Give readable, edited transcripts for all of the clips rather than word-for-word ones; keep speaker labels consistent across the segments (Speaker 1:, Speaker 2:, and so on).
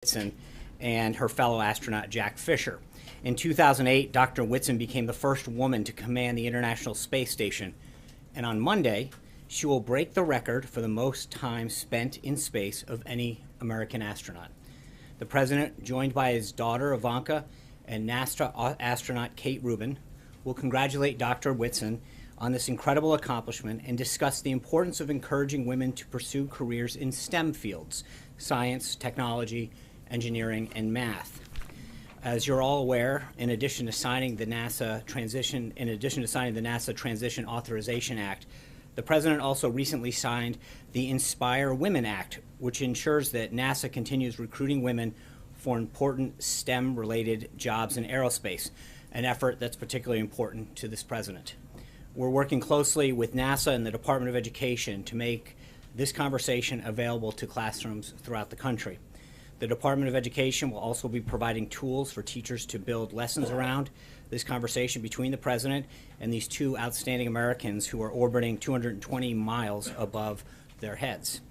Speaker 1: Whitson and her fellow astronaut Jack Fisher. In 2008, Dr. Whitson became the first woman to command the International Space Station, and on Monday, she will break the record for the most time spent in space of any American astronaut. The president, joined by his daughter Ivanka and NASA astronaut Kate Rubin, will congratulate Dr. Whitson on this incredible accomplishment and discuss the importance of encouraging women to pursue careers in STEM fields: science, technology, engineering, and math. As you're all aware, in addition to signing the NASA Transition Authorization Act, the President also recently signed the Inspire Women Act, which ensures that NASA continues recruiting women for important STEM-related jobs in aerospace, an effort that's particularly important to this President. We're working closely with NASA and the Department of Education to make this conversation available to classrooms throughout the country. The Department of Education will also be providing tools for teachers to build lessons around this conversation between the President and these two outstanding Americans who are orbiting 220 miles above their heads.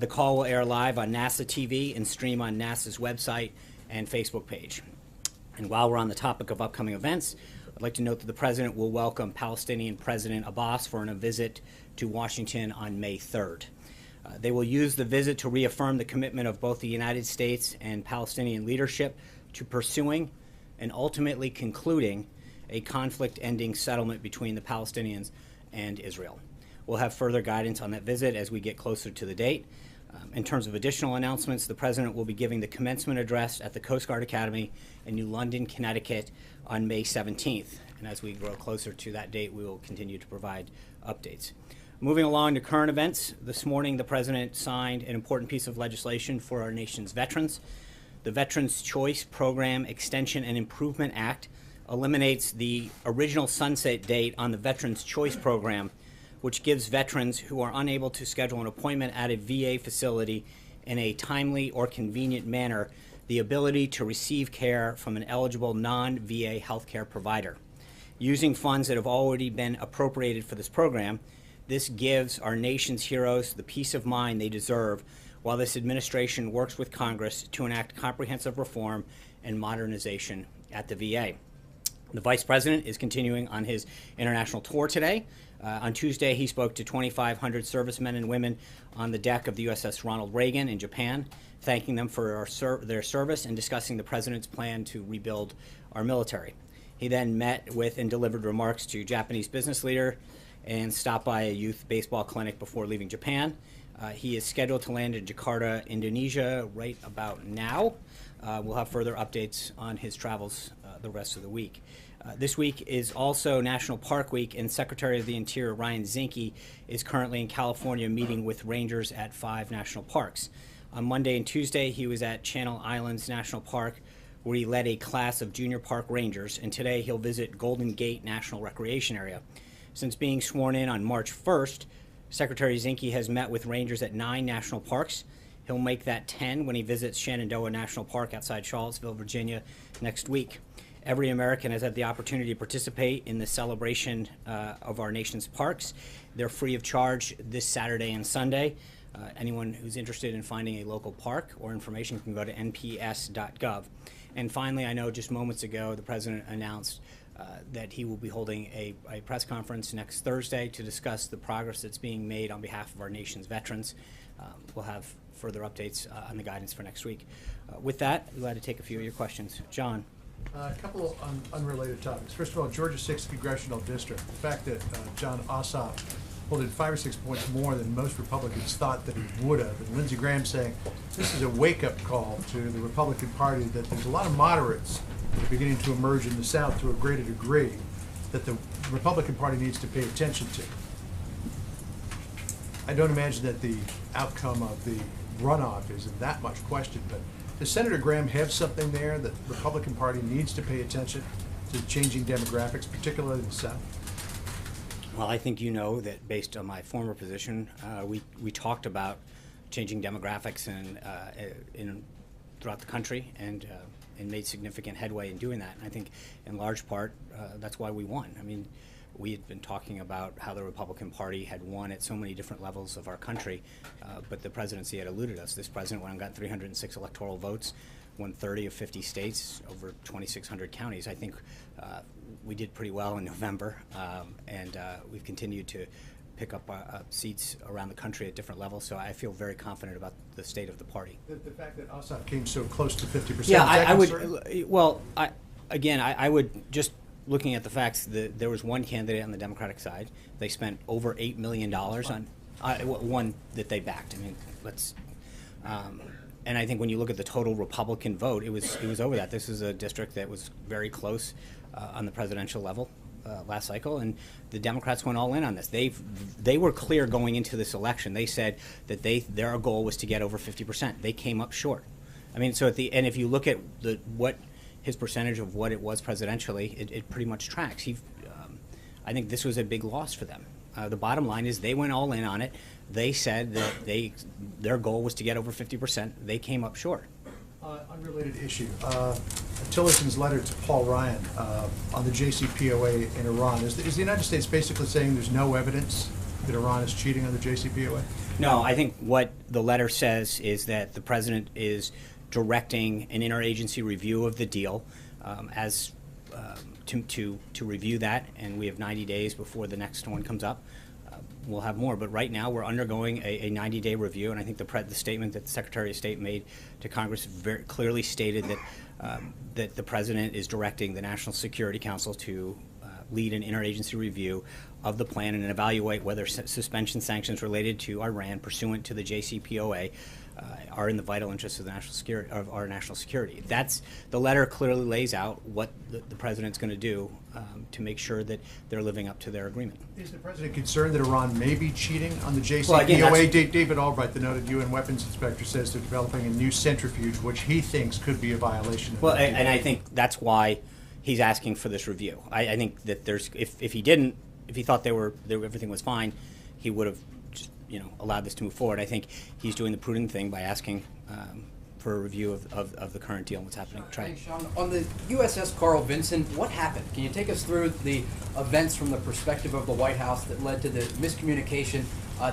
Speaker 1: The call will air live on NASA TV and stream on NASA's website and Facebook page. And while we're on the topic of upcoming events, I'd like to note that the President will welcome Palestinian President Abbas for a visit to Washington on May 3rd. They will use the visit to reaffirm the commitment of both the United States and Palestinian leadership to pursuing and ultimately concluding a conflict-ending settlement between the Palestinians and Israel. We'll have further guidance on that visit as we get closer to the date. In terms of additional announcements, the President will be giving the commencement address at the Coast Guard Academy in New London, Connecticut on May 17th. And as we grow closer to that date, we will continue to provide updates. Moving along to current events, this morning the President signed an important piece of legislation for our nation's veterans. The Veterans Choice Program Extension and Improvement Act eliminates the original sunset date on the Veterans Choice Program, which gives veterans who are unable to schedule an appointment at a VA facility in a timely or convenient manner the ability to receive care from an eligible non-VA healthcare provider. Using funds that have already been appropriated for this program, this gives our nation's heroes the peace of mind they deserve while this administration works with Congress to enact comprehensive reform and modernization at the VA. The Vice President is continuing on his international tour today. On Tuesday, he spoke to 2,500 servicemen and women on the deck of the USS Ronald Reagan in Japan, thanking them for their service and discussing the President's plan to rebuild our military. He then met with and delivered remarks to Japanese business leaders and stopped by a youth baseball clinic before leaving Japan. He is scheduled to land in Jakarta, Indonesia right about now. We'll have further updates on his travels the rest of the week. This week is also National Park Week, and Secretary of the Interior Ryan Zinke is currently in California meeting with rangers at 5 national parks. On Monday and Tuesday, he was at Channel Islands National Park, where he led a class of junior park rangers, and today he'll visit Golden Gate National Recreation Area. Since being sworn in on March 1st, Secretary Zinke has met with rangers at 9 national parks. He'll make that 10 when he visits Shenandoah National Park outside Charlottesville, Virginia next week. Every American has had the opportunity to participate in the celebration of our nation's parks. They're free of charge this Saturday and Sunday. Anyone who's interested in finding a local park or information can go to nps.gov. And finally, I know just moments ago the President announced that he will be holding a press conference next Thursday to discuss the progress that's being made on behalf of our nation's veterans. We'll have further updates on the guidance for next week. With that, I'm glad to take a few of your questions. John.
Speaker 2: A couple of unrelated topics. First of all, Georgia 6th Congressional District. The fact that Jon Ossoff pulled in 5 or 6 points more than most Republicans thought that he would have. And Lindsey Graham saying this is a wake-up call to the Republican Party that there's a lot of moderates that are beginning to emerge in the South to a greater degree that the Republican Party needs to pay attention to. I don't imagine that the outcome of the runoff is in that much question, but does Senator Graham have something there that the Republican Party needs to pay attention to changing demographics, particularly in the South?
Speaker 1: Well, I think you know that based on my former position, we talked about changing demographics throughout the country and made significant headway in doing that. And I think in large part that's why we won. I mean, we had been talking about how the Republican Party had won at so many different levels of our country, but the presidency had eluded us. This president went and got 306 electoral votes, won 30 of 50 states, over 2,600 counties. I think we did pretty well in November, and we've continued to pick up seats around the country at different levels, so I feel very confident about the state of the party.
Speaker 2: The fact that Ossoff came so close to 50%.
Speaker 1: Yeah,
Speaker 2: is that
Speaker 1: I would,
Speaker 2: concerning?
Speaker 1: well, I would, just looking at the facts, there was one candidate on the Democratic side. They spent over $8 million on one that they backed. I mean, and I think when you look at the total Republican vote, it was over that. This is a district that was very close on the presidential level last cycle, and the Democrats went all in on this. They were clear going into this election. They said that their goal was to get over 50%. They came up short. I mean, so and if you look at what his percentage of what it was presidentially, it pretty much tracks. I think this was a big loss for them. The bottom line is they went all in on it. They said that their goal was to get over 50%. They came up short.
Speaker 2: Unrelated issue. Tillerson's letter to Paul Ryan on the JCPOA in Iran. Is the United States basically saying there's no evidence that Iran is cheating on the JCPOA?
Speaker 1: No, I think what the letter says is that the president is directing an interagency review of the deal to review that, and we have 90 days before the next one comes up. We'll have more, but right now we're undergoing a 90-day review, and I think the statement that the Secretary of State made to Congress very clearly stated that the president is directing the National Security Council to lead an interagency review of the plan and evaluate whether suspension sanctions related to Iran pursuant to the JCPOA are in the vital interests of the national security, of our national security. The letter clearly lays out what the president's going to do to make sure that they're living up to their agreement.
Speaker 2: Is the president concerned that Iran may be cheating on the JCPOA?
Speaker 1: Well, again,
Speaker 2: David Albright, the noted UN weapons inspector, says they're developing a new centrifuge, which he thinks could be a violation of
Speaker 1: Well,
Speaker 2: the
Speaker 1: and I think that's why he's asking for this review. I think that if he thought everything was fine, he would have just, allowed this to move forward. I think he's doing the prudent thing by asking for a review of the current deal and what's happening.
Speaker 3: Thanks, Sean. On the USS Carl Vinson, what happened? Can you take us through the events from the perspective of the White House that led to the miscommunication,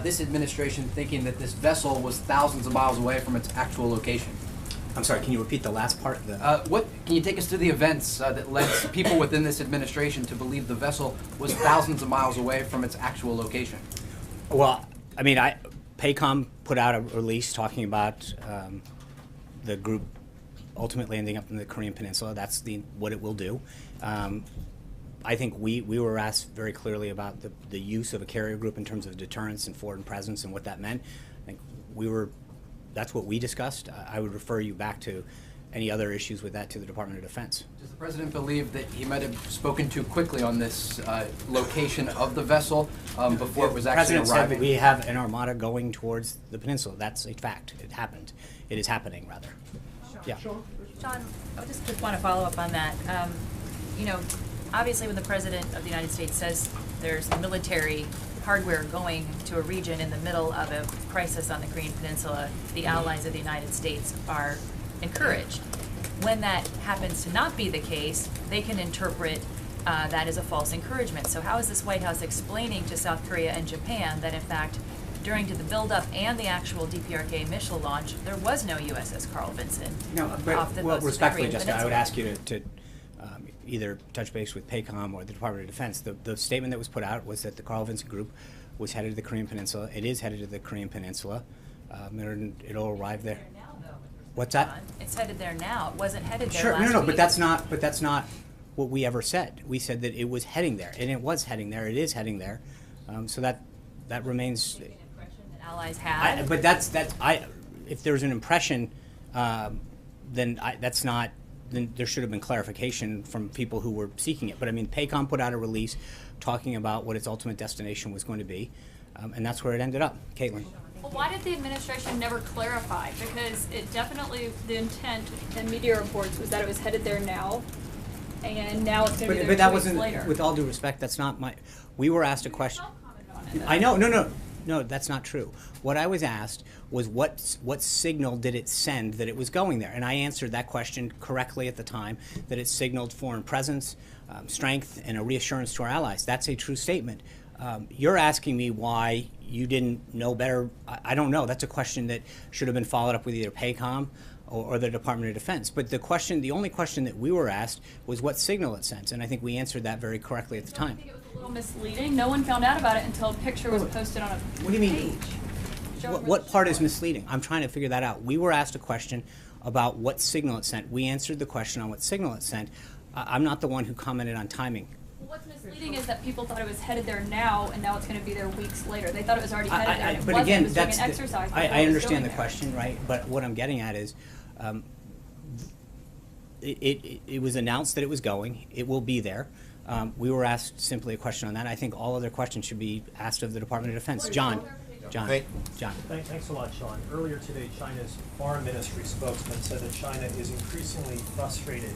Speaker 3: this administration thinking that this vessel was thousands of miles away from its actual location?
Speaker 1: I'm sorry, can you repeat the last part?
Speaker 3: Can you take us through the events that led people within this administration to believe the vessel was thousands of miles away from its actual location?
Speaker 1: Well, I mean, PACOM put out a release talking about the group ultimately ending up in the Korean Peninsula. That's what it will do. I think we were asked very clearly about the use of a carrier group in terms of deterrence and foreign presence and what that meant. I think that's what we discussed. I would refer you back to any other issues with that to the Department of Defense.
Speaker 3: Does the president believe that he might have spoken too quickly on this location of the vessel before it was actually
Speaker 1: arriving? The president said that we have an armada going towards the peninsula. That's a fact. It happened. It is happening, rather. Yeah.
Speaker 4: Sean, I just want to follow up on that. Obviously when the President of the United States says there's military hardware going to a region in the middle of a crisis on the Korean Peninsula, the allies of the United States are encouraged. When that happens to not be the case, they can interpret that as a false encouragement. So how is this White House explaining to South Korea and Japan that in fact during the build-up and the actual DPRK missile launch, there was no USS Carl Vinson off the coast of
Speaker 1: respectfully,
Speaker 4: Korean
Speaker 1: Jessica, I would
Speaker 4: Peninsula?
Speaker 1: ask you to either touch base with PACOM or the Department of Defense. The statement that was put out was that the Carl Vinson group was headed to the Korean Peninsula. It is headed to the Korean Peninsula. It'll arrive there. What's that?
Speaker 4: It's headed there now. It wasn't headed there
Speaker 1: Sure,
Speaker 4: last
Speaker 1: no,
Speaker 4: week.
Speaker 1: but that's not what we ever said. We said that it was heading there, and it was heading there. It is heading there. So that remains.
Speaker 4: An impression that allies had.
Speaker 1: But if there's an impression, then that's not. Then there should have been clarification from people who were seeking it. But I mean, PACOM put out a release talking about what its ultimate destination was going to be, and that's where it ended up. Caitlin.
Speaker 5: Well, why did the administration never clarify? Because it definitely, the intent in media reports was that it was headed there now, and now it's going to be there
Speaker 1: But that
Speaker 5: 2 weeks
Speaker 1: wasn't,
Speaker 5: later.
Speaker 1: with all due respect, that's not my, we were asked a question.
Speaker 5: Don't comment on it.
Speaker 1: I know, no. No, that's not true. What I was asked was what signal did it send that it was going there? And I answered that question correctly at the time, that it signaled foreign presence, strength, and a reassurance to our allies. That's a true statement. You're asking me why you didn't know better. I don't know. That's a question that should have been followed up with either PACOM or the Department of Defense. But the only question that we were asked was what signal it sends, and I think we answered that very correctly at the
Speaker 5: I
Speaker 1: time.
Speaker 5: think it was a little misleading. No one found out about it until a picture was posted on a
Speaker 1: What do you mean?
Speaker 5: page. showing
Speaker 1: What part is
Speaker 5: where the
Speaker 1: misleading? I'm trying to figure that out. We were asked a question about what signal it sent. We answered the question on what signal it sent. I'm not the one who commented on timing.
Speaker 5: Well, what's misleading is that people thought it was headed there now, and now it's going to be there weeks later. They thought it was already headed there. And it
Speaker 1: But
Speaker 5: wasn't.
Speaker 1: again,
Speaker 5: It was doing
Speaker 1: that's
Speaker 5: an exercise. before
Speaker 1: I
Speaker 5: it was
Speaker 1: understand
Speaker 5: going
Speaker 1: the
Speaker 5: there.
Speaker 1: question, right? But what I'm getting at is, it was announced that it was going. It will be there. We were asked simply a question on that. I think all other questions should be asked of the Department of Defense. John.
Speaker 6: Thanks a lot, Sean. Earlier today, China's foreign ministry spokesman said that China is increasingly frustrated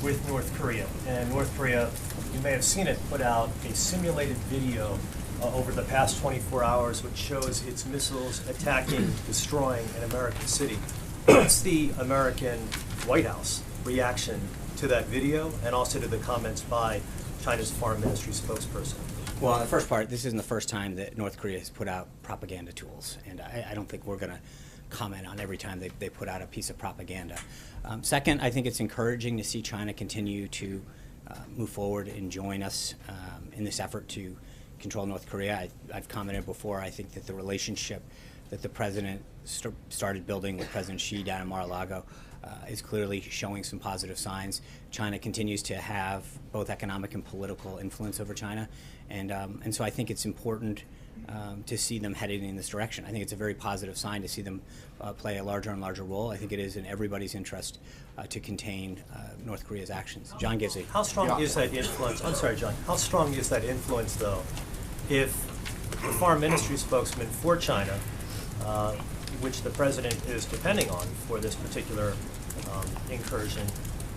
Speaker 6: with North Korea. And North Korea, you may have seen it, put out a simulated video over the past 24 hours which shows its missiles attacking, destroying an American city. What's the American White House reaction to that video and also to the comments by China's foreign ministry spokesperson?
Speaker 1: Well, the first part, this isn't the first time that North Korea has put out propaganda tools, and I don't think we're going to comment on every time they put out a piece of propaganda. Second, I think it's encouraging to see China continue to move forward and join us in this effort to control North Korea. I've commented before, I think that the relationship that the president started building with President Xi down in Mar-a-Lago is clearly showing some positive signs. China continues to have both economic and political influence over China, and so I think it's important to see them heading in this direction. I think it's a very positive sign to see them play a larger and larger role. I think it is in everybody's interest to contain North Korea's actions. John Gizzi.
Speaker 6: How strong is that influence? I'm sorry, John. How strong is that influence, though, if the foreign ministry spokesman for China, which the president is depending on for this particular incursion,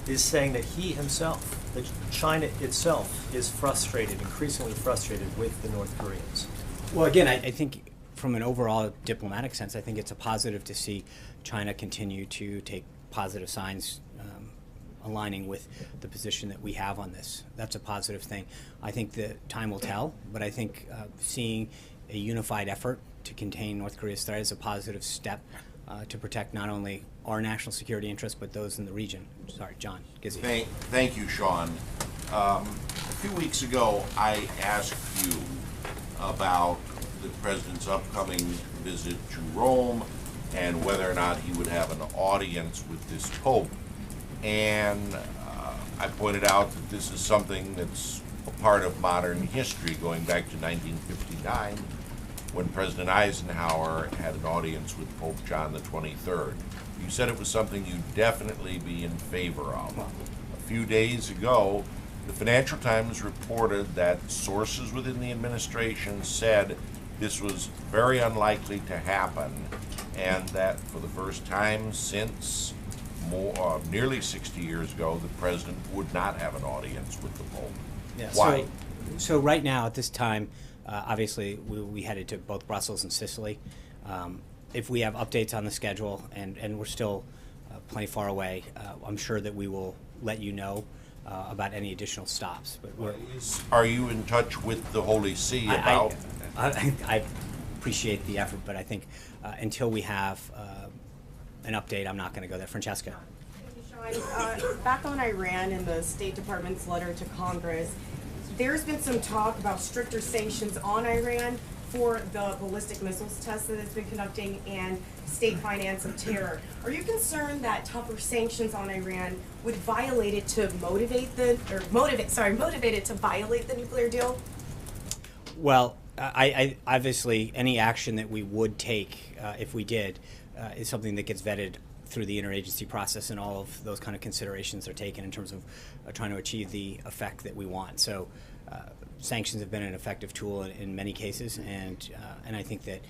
Speaker 6: is saying that he himself, that China itself, is frustrated, increasingly frustrated with the North Koreans?
Speaker 1: Well, again, I think from an overall diplomatic sense, I think it's a positive to see China continue to take positive signs aligning with the position that we have on this. That's a positive thing. I think the time will tell, but I think seeing a unified effort to contain North Korea's threat is a positive step to protect not only our national security interests, but those in the region. Sorry, John Gizzi.
Speaker 7: Thank you, Sean. A few weeks ago, I asked you about the president's upcoming visit to Rome and whether or not he would have an audience with this Pope. And I pointed out that this is something that's a part of modern history, going back to 1959, when President Eisenhower had an audience with Pope John the 23rd. You said it was something you'd definitely be in favor of. A few days ago, the Financial Times reported that sources within the administration said this was very unlikely to happen, and that for the first time since nearly 60 years ago, the president would not have an audience with the Pope.
Speaker 1: Yeah,
Speaker 7: Why?
Speaker 1: So right now, at this time, obviously, we headed to both Brussels and Sicily. If we have updates on the schedule, and we're still plenty far away, I'm sure that we will let you know about any additional stops. But
Speaker 7: Are you in touch with the Holy See about?
Speaker 1: I appreciate the effort, but I think until we have an update, I'm not going to go there. Francesca.
Speaker 8: Sean, back on Iran and the State Department's letter to Congress, there's been some talk about stricter sanctions on Iran for the ballistic missiles test that it's been conducting and state finance of terror. Are you concerned that tougher sanctions on Iran would motivate it to violate the nuclear deal?
Speaker 1: Well, I obviously any action that we would take if we did is something that gets vetted through the interagency process, and all of those kind of considerations are taken in terms of trying to achieve the effect that we want. So sanctions have been an effective tool in many cases, and I think that,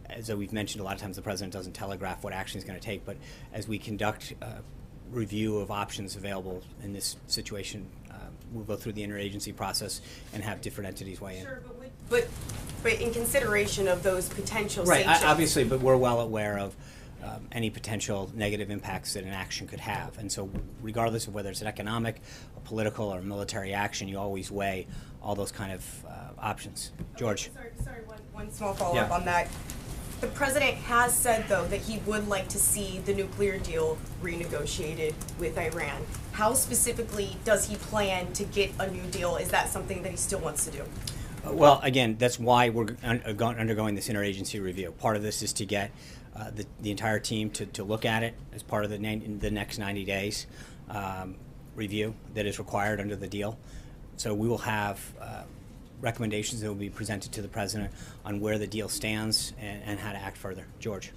Speaker 1: as we've mentioned, a lot of times the president doesn't telegraph what action he's going to take, but as we conduct review of options available in this situation, we'll go through the interagency process and have different entities weigh in.
Speaker 8: Sure, but But in consideration of those potential
Speaker 1: Right,
Speaker 8: sanctions.
Speaker 1: obviously, but we're well aware of any potential negative impacts that an action could have. And so regardless of whether it's an economic, a political, or military action, you always weigh all those kind of options. George?
Speaker 8: Sorry, one small follow-up
Speaker 1: Yeah.
Speaker 8: on that. The president has said, though, that he would like to see the nuclear deal renegotiated with Iran. How specifically does he plan to get a new deal? Is that something that he still wants to do?
Speaker 1: Well, again, that's why we're undergoing this interagency review. Part of this is to get the entire team to look at it as part of the next 90 days review that is required under the deal. So we will have recommendations that will be presented to the president on where the deal stands and how to act further. George.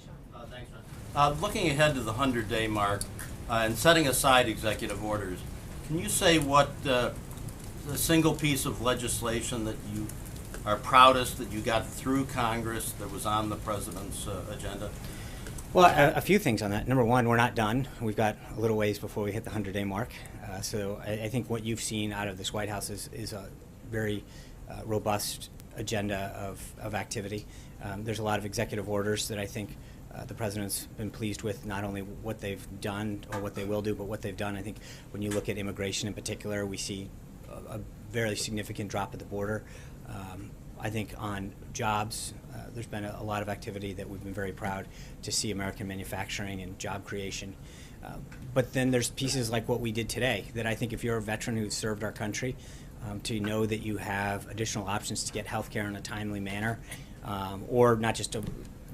Speaker 9: Thanks, John. Looking ahead to the 100-day mark and setting aside executive orders, can you say what the single piece of legislation that you are proudest that you got through Congress that was on the president's agenda?
Speaker 1: Well, a few things on that. Number one, we're not done. We've got a little ways before we hit the 100-day mark. So I think what you've seen out of this White House is a very robust agenda of activity. There's a lot of executive orders that I think the president's been pleased with, not only what they've done or what they will do, but what they've done. I think when you look at immigration in particular, we see a very significant drop at the border. I think on jobs, there's been a lot of activity that we've been very proud to see American manufacturing and job creation. But then there's pieces like what we did today that I think if you're a veteran who's served our country, to know that you have additional options to get health care in a timely manner, or not just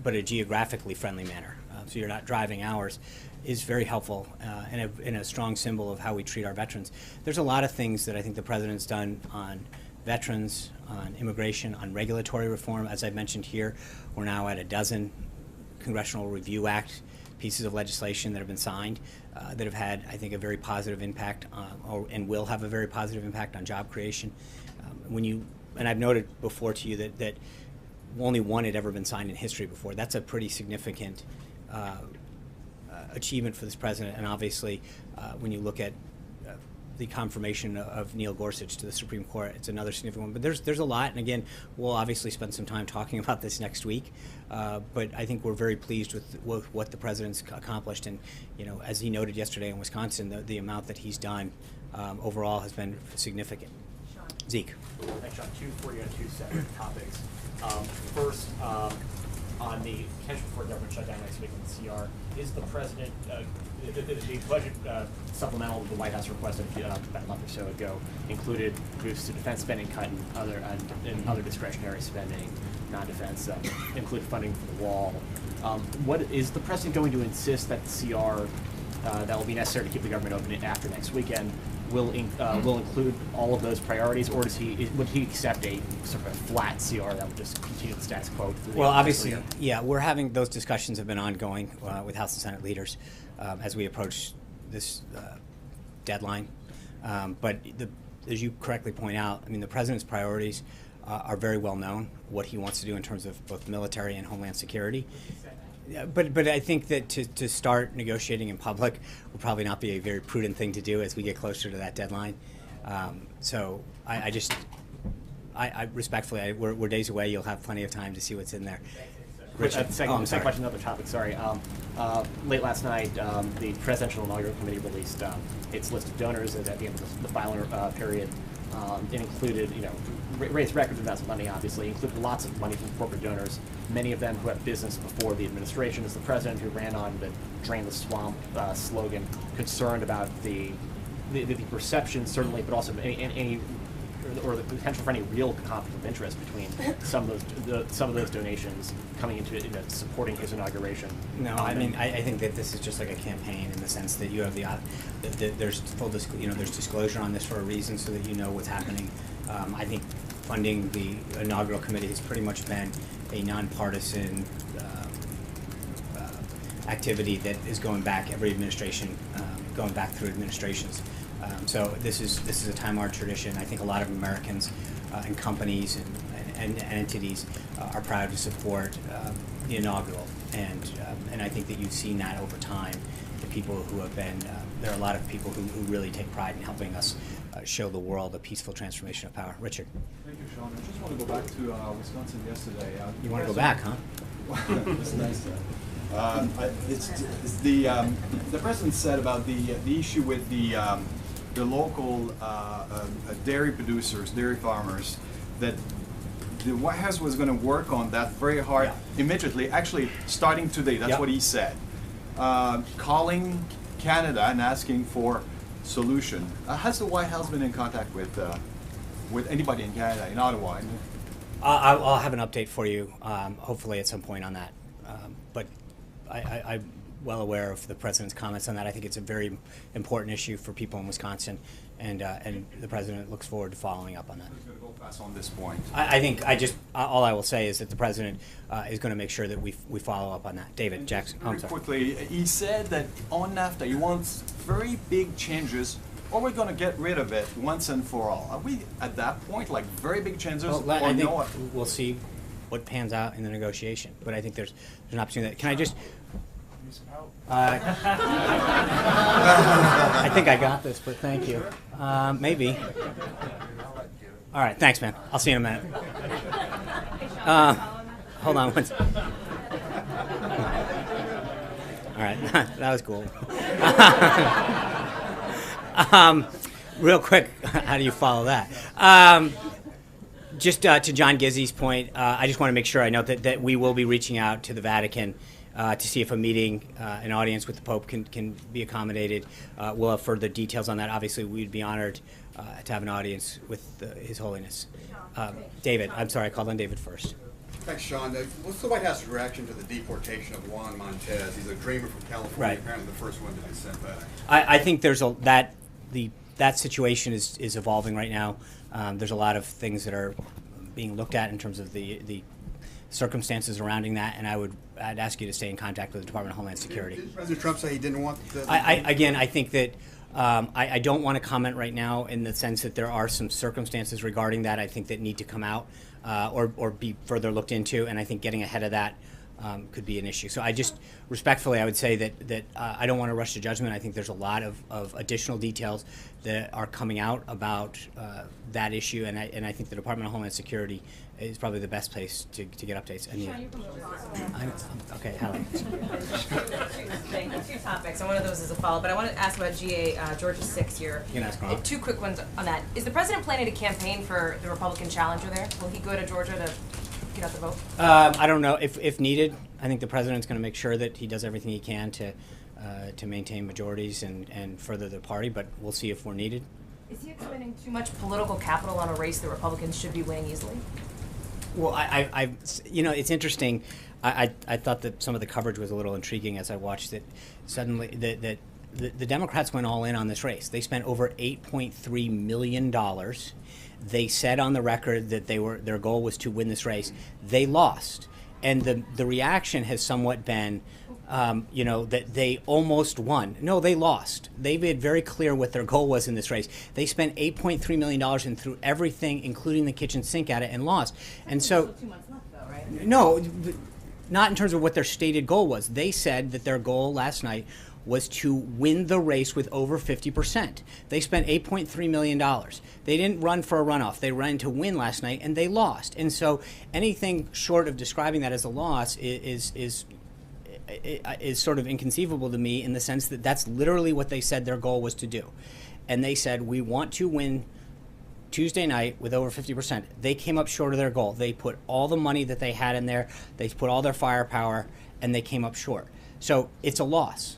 Speaker 1: but a geographically friendly manner, so you're not driving hours, is very helpful and a strong symbol of how we treat our veterans. There's a lot of things that I think the president's done on veterans, on immigration, on regulatory reform. As I've mentioned here, we're now at a dozen Congressional Review Act pieces of legislation that have been signed that have had, I think, a very positive impact and will have a very positive impact on job creation. And I've noted before to you that only one had ever been signed in history before. That's a pretty significant achievement for this president, and obviously when you look at the confirmation of Neil Gorsuch to the Supreme Court, it's another significant one. But there's a lot, and again, we'll obviously spend some time talking about this next week. But I think we're very pleased with what the president's accomplished, and as he noted yesterday in Wisconsin, the amount that he's done overall has been significant. Zeke.
Speaker 6: Thanks, Sean. Two separate topics. First, on the potential for a government shutdown next week in the CR, is the president, the budget supplemental that the White House requested about a month or so ago included boosts to defense spending cut and other discretionary spending, non-defense, included funding for the wall. What is the president going to insist that the CR that will be necessary to keep the government open after next weekend will include all of those priorities, or would he accept a sort of a flat CR that would just continue the status quo?
Speaker 1: Well, obviously, yeah, we're having those discussions have been ongoing with House and Senate leaders as we approach this deadline. But as you correctly point out, I mean, the president's priorities are very well known. What he wants to do in terms of both military and homeland security. Yeah, but I think that to start negotiating in public will probably not be a very prudent thing to do as we get closer to that deadline. So I respectfully, we're days away. You'll have plenty of time to see what's in there.
Speaker 6: Second question, another topic. Sorry. Late last night, the Presidential Inaugural Committee released its list of donors at the end of the filing period. It included, raised record amounts of money, obviously, included lots of money from corporate donors, many of them who have business before the administration. As the president who ran on the Drain the Swamp slogan, concerned about the perception, certainly, but also any or the potential for any real conflict of interest between some of those donations coming into supporting his inauguration.
Speaker 1: No, I mean I think that this is just like a campaign in the sense that you have there's full there's disclosure on this for a reason so that you know what's happening. I think funding the inaugural committee has pretty much been a nonpartisan activity that is going back every administration, going back through administrations. So this is a time-honored tradition. I think a lot of Americans and companies and entities are proud to support the inaugural, and I think that you've seen that over time. The people who have been there are a lot of people who really take pride in helping us show the world a peaceful transformation of power. Richard,
Speaker 10: Thank you, Sean. I just want to go back to Wisconsin yesterday.
Speaker 1: you want to go back, huh?
Speaker 10: It's nice. The president said about the issue with the local dairy producers, dairy farmers, that the White House was going to work on that very hard immediately. Actually, starting today. That's what he said. Calling Canada and asking for solution. Has the White House been in contact with anybody in Canada, in Ottawa?
Speaker 1: I'll have an update for you, hopefully at some point on that. But I'm well aware of the president's comments on that. I think it's a very important issue for people in Wisconsin, and the president looks forward to following up on that.
Speaker 10: Who's going to go fast on this point?
Speaker 1: I think all I will say is that the president is going to make sure that we follow up on that. David Jackson. Oh, I'm
Speaker 10: Very
Speaker 1: sorry.
Speaker 10: quickly, he said that on NAFTA he wants very big changes, or we're going to get rid of it once and for all. Are we at that point, like very big changes,
Speaker 1: Well,
Speaker 10: or
Speaker 1: I think
Speaker 10: no?
Speaker 1: we'll see what pans out in the negotiation. But I think there's an opportunity. Can I just? I think I got this, but thank you. Maybe. All right, thanks, man. I'll see you in a minute. Hold on one second. All right, that was cool. Real quick, how do you follow that? Just to John Gizzi's point, I just want to make sure I note that we will be reaching out to the Vatican to see if a meeting, an audience with the Pope can be accommodated. We'll have further details on that. Obviously, we'd be honored to have an audience with His Holiness. David, I'm sorry, I called on David first.
Speaker 11: Thanks, Sean. What's the White House's reaction to the deportation of Juan Montez? He's a dreamer from California,
Speaker 1: Right.
Speaker 11: apparently the first one to be sent back.
Speaker 1: I think there's that situation is evolving right now. There's a lot of things that are being looked at in terms of the circumstances surrounding that, and I'd ask you to stay in contact with the Department of Homeland Security.
Speaker 11: Did President Trump say he didn't want the...
Speaker 1: I think that I don't want to comment right now in the sense that there are some circumstances regarding that I think that need to come out or be further looked into, and I think getting ahead of that could be an issue. So I just respectfully, I would say that I don't want to rush to judgment. I think there's a lot of additional details that are coming out about that issue, and I think the Department of Homeland Security is probably the best place to get updates. Okay, Hallie.
Speaker 12: Two topics, and one of those is a follow, but I want to ask about Georgia 6 here.
Speaker 1: You can ask Ron.
Speaker 12: Two quick ones on that. Is the president planning to campaign for the Republican challenger there? Will he go to Georgia to get out the vote?
Speaker 1: I don't know. If needed, I think the president's going to make sure that he does everything he can to maintain majorities and further the party, but we'll see if we're needed.
Speaker 12: Is he expending too much political capital on a race that Republicans should be winning easily?
Speaker 1: Well, it's interesting. I thought that some of the coverage was a little intriguing as I watched it. Suddenly, that the Democrats went all in on this race. They spent over $8.3 million. They said on the record that their goal was to win this race. They lost, and the reaction has somewhat been, that they almost won. No, they lost. They made very clear what their goal was in this race. They spent $8.3 million and threw everything, including the kitchen sink, at it and lost. And so,
Speaker 12: 2 months left, though, right?
Speaker 1: no, not in terms of what their stated goal was. They said that their goal last night was to win the race with over 50%. They spent $8.3 million. They didn't run for a runoff. They ran to win last night, and they lost. And so anything short of describing that as a loss is sort of inconceivable to me, in the sense that that's literally what they said their goal was to do. And they said, we want to win Tuesday night with over 50%. They came up short of their goal. They put all the money that they had in there, they put all their firepower, and they came up short. So it's a loss.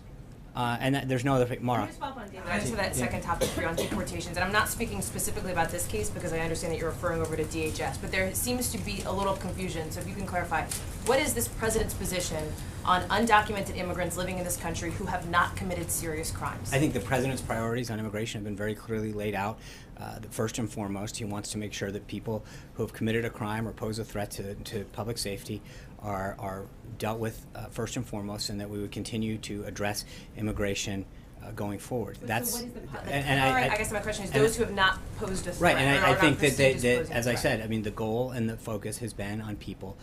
Speaker 1: There's no other... Mara.
Speaker 12: Answer that second topic for you on deportations, and I'm not speaking specifically about this case because I understand that you're referring over to DHS, but there seems to be a little confusion, so if you can clarify, what is this president's position on undocumented immigrants living in this country who have not committed serious crimes?
Speaker 1: I think the president's priorities on immigration have been very clearly laid out. First and foremost, he wants to make sure that people who have committed a crime or pose a threat to public safety are dealt with first and foremost, and that we would continue to address immigration going forward.
Speaker 12: So I guess my question is those who have not posed a threat.
Speaker 1: Right, and I think that, as I
Speaker 12: threat.
Speaker 1: said, I mean, the goal and the focus has been on people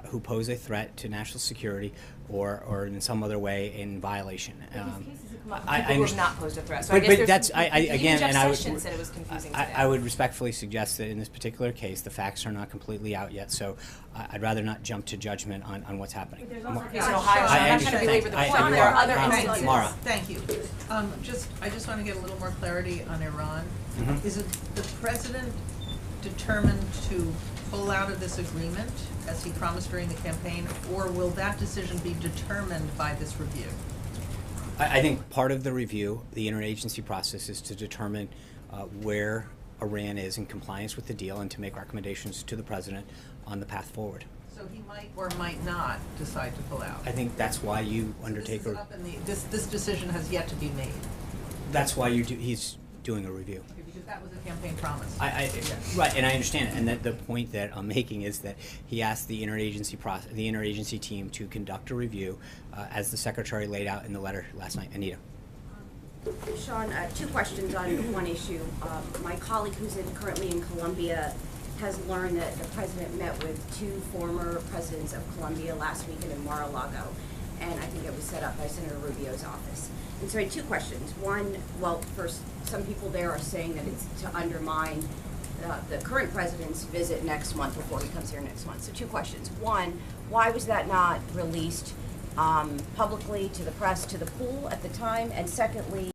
Speaker 1: who pose a threat to national security or in some other way in violation.
Speaker 12: These cases have
Speaker 8: who have not posed a threat. So I
Speaker 1: But-
Speaker 8: guess
Speaker 1: but
Speaker 8: there's
Speaker 1: that's-
Speaker 8: some
Speaker 1: I-
Speaker 8: confusion.
Speaker 1: again,
Speaker 8: Even Jeff
Speaker 1: and I would-
Speaker 8: Sessions said it was confusing
Speaker 1: I
Speaker 8: today.
Speaker 1: I would respectfully suggest that in this particular case, the facts are not completely out yet, so I'd rather not jump to judgment on what's happening.
Speaker 8: There's also a case in Ohio, so
Speaker 1: I
Speaker 8: I'm not trying to
Speaker 1: understand.
Speaker 8: belabor the
Speaker 1: I-
Speaker 8: point,
Speaker 1: I-
Speaker 8: there are other
Speaker 1: Mara.
Speaker 8: instances.
Speaker 1: Mara.
Speaker 13: Thank you. I just want to get a little more clarity on Iran.
Speaker 1: Mhm.
Speaker 13: Is it the president determined to pull out of this agreement, as he promised during the campaign, or will that decision be determined by this review?
Speaker 1: I think part of the review, the interagency process, is to determine where Iran is in compliance with the deal and to make recommendations to the president on the path forward.
Speaker 13: So he might or might not decide to pull out?
Speaker 1: I think that's why you undertake
Speaker 13: So this is
Speaker 1: a,
Speaker 13: up in this decision has yet to be made,
Speaker 1: that's why he's doing a review.
Speaker 13: because that was a campaign promise.
Speaker 1: Right, and I understand it, and that the point that I'm making is that he asked the interagency team to conduct a review, as the secretary laid out in the letter last night. Anita.
Speaker 14: Sean, two questions on one issue. My colleague who's currently in Colombia has learned that the president met with two former presidents of Colombia last weekend in Mar-a-Lago, and I think it was set up by Senator Rubio's office. And so I had two questions. One, well, first, some people there are saying that it's to undermine the current president's visit next month before he comes here next month. So two questions. One, why was that not released publicly to the press, to the pool at the time? And secondly,